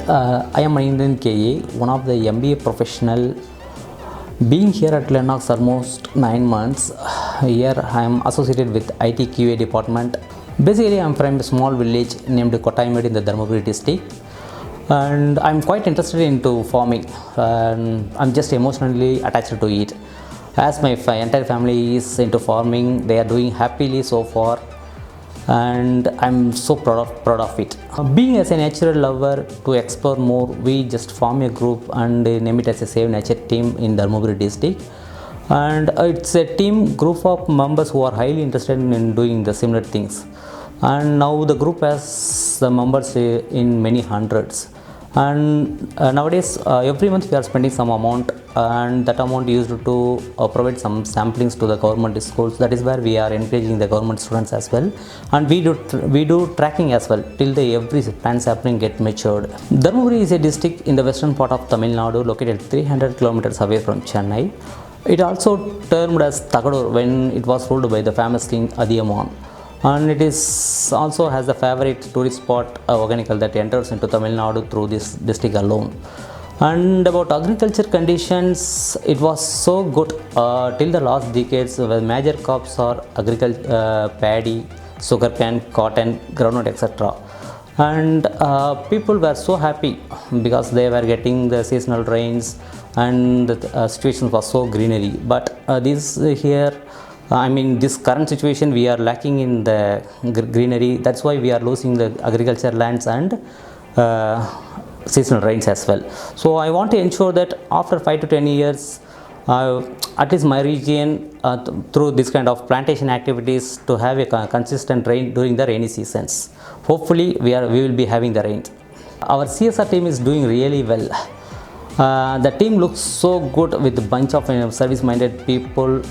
I am Indian KA, one of the MBA professional. Being here at Lennox almost 9 months, here I am associated with IT QA department. Basically, I am from a small village named Kottayamedi in the Dharmaburi district, and I am quite interested into farming. And I'm just emotionally attached to it. As my entire family is into farming, they are doing happily so far, and I'm so proud of it. Being as a natural lover, to explore more, we just form a group and name it as a Save Nature team in Dharmaburi district. And it's a team group of members who are highly interested in doing the similar things. And now the group has the members in many hundreds. And nowadays, every month we are spending some amount, and that amount used to provide some samplings to the government schools. That is where we are encouraging the government students as well, and we do tracking as well till the every plant sapling get matured. Dharmaburi is a district in the western part of Tamil Nadu, located 300 kilometers away from Chennai. It also termed as Tagadur when it was ruled by the famous king Adiyaman. And it is also has the favorite tourist spot Vaganical that enters into Tamil Nadu through this district alone. And about agriculture conditions, it was so good till the last decades, where major crops are agriculture, paddy, sugarcane, cotton, groundnut, etc. And people were so happy because they were getting the seasonal rains, and the situation was so greenery. But this current situation, we are lacking in the greenery. That's why we are losing the agriculture lands and seasonal rains as well. So I want to ensure that after 5 to 10 years, at least my region, through this kind of plantation activities, to have a consistent rain during the rainy seasons. Hopefully we will be having the rain. Our CSR team is doing really well. The team looks so good with a bunch of service-minded people.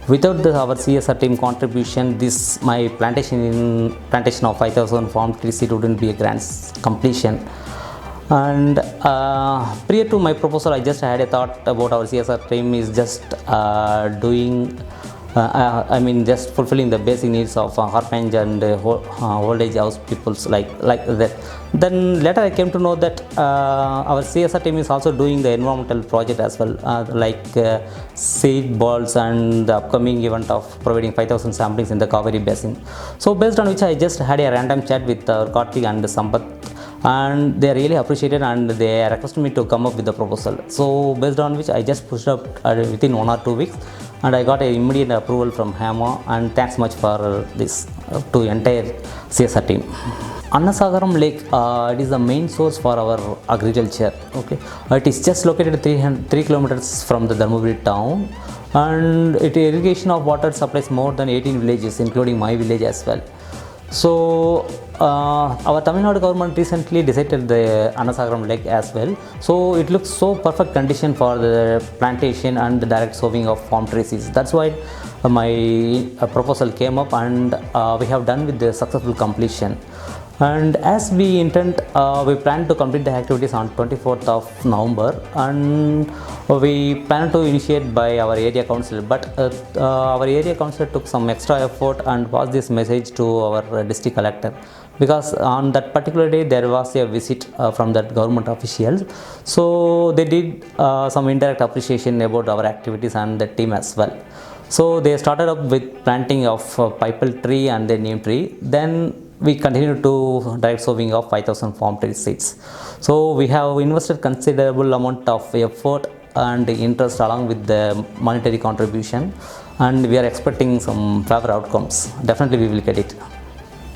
Without our CSR team contribution, my plantation of 5,000 farm trees, it wouldn't be a grand completion. And prior to my proposal, I just had a thought about our CSR team is just just fulfilling the basic needs of orphanage and old age house peoples like that. Then later I came to know that our CSR team is also doing the environmental project as well, seed balls and the upcoming event of providing 5,000 samplings in the Kaveri basin. So based on which I just had a random chat with Karthik and Sampath, and they really appreciated, and they requested me to come up with the proposal. So based on which I just pushed up within 1 or 2 weeks, and I got an immediate approval from HAMA, and thanks much for this to entire CSR team. Annasagaram Lake, it is the main source for our agriculture. Okay, it is just located 3 kilometers from the Dharmaburi town, and irrigation of water supplies more than 18 villages, including my village as well. So our Tamil Nadu government recently decided the Annasagaram Lake as well. So it looks so perfect condition for the plantation and the direct sowing of palm trees. That's why my proposal came up, and we have done with the successful completion. And as we intend, we plan to complete the activities on 24th of November, and we plan to initiate by our area council. But our area council took some extra effort and passed this message to our district collector, because on that particular day there was a visit from that government officials. So they did some indirect appreciation about our activities and the team as well. So they started up with planting of pipal tree and the neem tree. Then we continue to direct sowing of 5,000 farm tree seeds. So we have invested considerable amount of effort and interest along with the monetary contribution, and we are expecting some favorable outcomes. Definitely we will get it.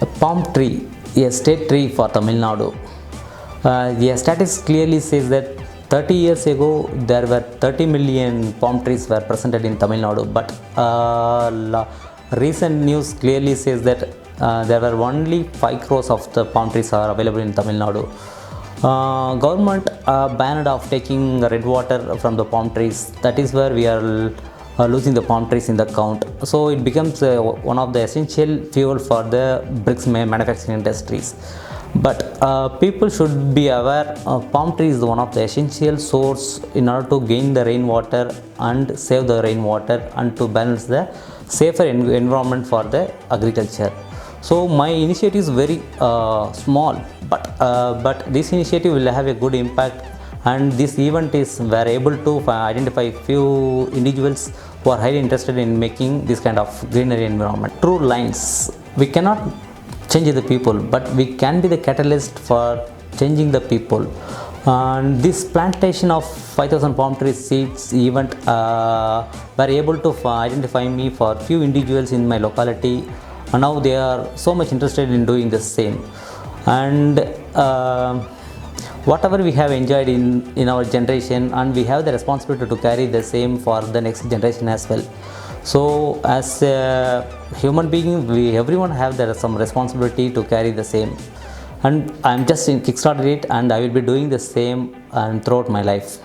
A palm tree, a state tree for Tamil Nadu. The statistics clearly says that 30 years ago there were 30 million palm trees were presented in Tamil Nadu, but recent news clearly says that there were only 5 crores of the palm trees are available in Tamil Nadu. Government banned of taking red water from the palm trees. That is where we are losing the palm trees in the count. So it becomes one of the essential fuel for the bricks manufacturing industries. But people should be aware, palm tree is one of the essential source in order to gain the rainwater and save the rainwater, and to balance the safer environment for the agriculture. So my initiative is very small, but this initiative will have a good impact, and this event is were able to identify few individuals who are highly interested in making this kind of greenery environment. Through lines, we cannot change the people, but we can be the catalyst for changing the people. And this plantation of 5,000 palm tree seeds event were able to identify me for few individuals in my locality, and now they are so much interested in doing the same. And whatever we have enjoyed in our generation, and we have the responsibility to carry the same for the next generation as well. So as a human being, we everyone have some responsibility to carry the same, and I'm just in kickstarted it, and I will be doing the same and throughout my life.